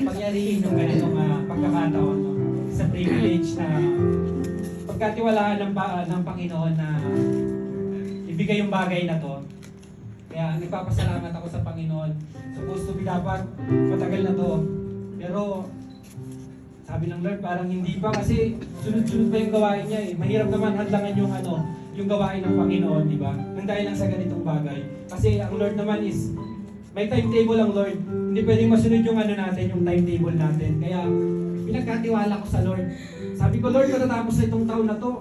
pangyarihin yung ganitong pagkakataon. No? Sa privilege na pagkatiwalaan ng Panginoon na ibigay yung bagay na to. Kaya nagpapasalamat ako sa Panginoon. Supposed to be dapat matagal na to. Pero sabi ng Lord, parang hindi pa kasi sunod-sunod pa yung gawain niya eh. Mahirap naman hadlangan yung gawain ng Panginoon, di ba? Nang dahil lang sa ganitong bagay. Kasi ang Lord naman is, may timetable ang Lord. Hindi pwedeng masunod yung natin, yung timetable natin. Kaya pinagkatiwala ko sa Lord. Sabi ko, Lord, matatapos na itong taon na to.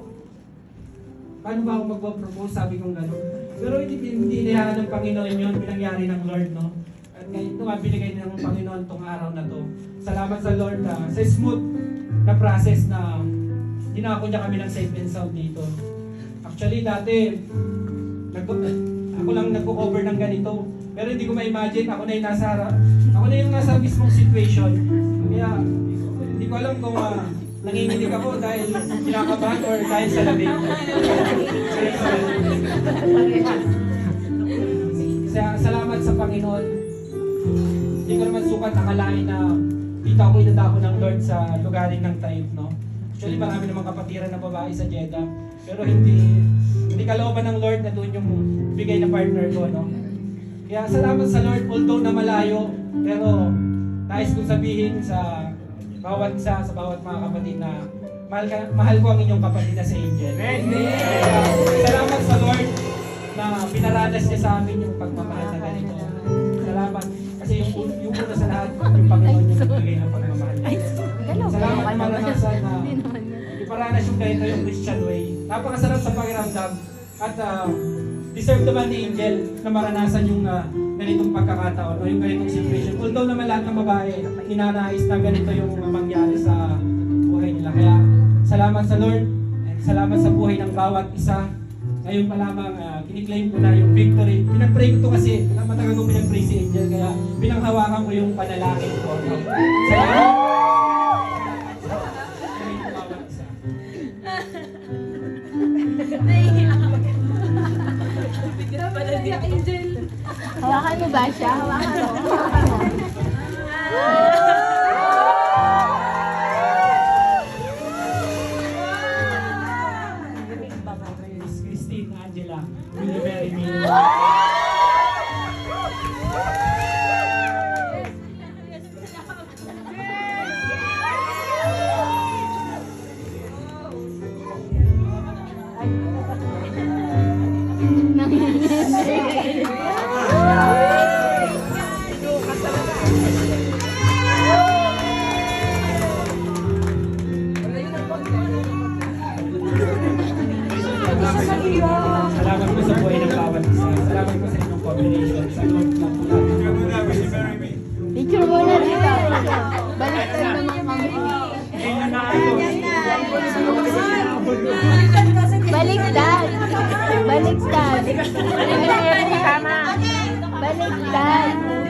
Paano ba ako magpapropose? Sabi kong gano'n. Pero hindi inayaan ng Panginoon yun, pinangyari ng Lord, no? At ngayon ito nga, binigay ng Panginoon tong araw na to. Salamat sa Lord sa smooth na process na dinako niya kami ng safe and sound dito. Actually, dati, ako lang nagko-cover ng ganito. Pero hindi ko ma-imagine, ako na yung nasa mismong situation. Kaya, hindi ko alam kung nanginginig ako dahil kinakabahan or dahil sa lamig. Salamat sa Panginoon. Hindi ko naman sukat akalain na dito ako inadako ng Lord sa lugarin ng Taif, no? Actually, marami namang kapatiran na babae sa Jeddah. Pero hindi kalooban ng Lord na doon yung bigay na partner ko, no? Kaya salamat sa Lord, although na malayo, pero nais kong sabihin sa bawat isa, sa bawat mga kapatid na mahal ko ang inyong kapatid na si Angel. Salamat sa Lord na pinaranas niya sa amin yung pagmamahal na ganito. Salamat. Kasi yung una sa lahat, yung Panginoon yung nagbigay ng pagmamahal. Salamat maranasan na iparanas yung ganito yung Christian way. Napakasarap sa pakiramdam. At deserve naman ni Angel na maranasan yung ganitong pagkakataon o yung ganitong situation. Although naman lahat ng babae, ninanais na ganito yung mangyari sa buhay nila. Kaya salamat sa Lord at salamat sa buhay ng bawat isa. Ngayon pa lamang kiniklaim ko na yung victory. Pinag-pray ko to kasi matagal ko pinag-pray si Angel kaya pinanghawakan ko yung panalangin ko. Salamat! Bawat isa. Hawakan mo ba siya? Hawakan mo. Miss Christine, Angela, will you marry me? Salamat po sa buhay ng bawat isa. Salamat po sa inyong combination. Sa Lord na po natin. Picture muna dito. Baliktad naman kami. Baliktad. Baliktad. Baliktad.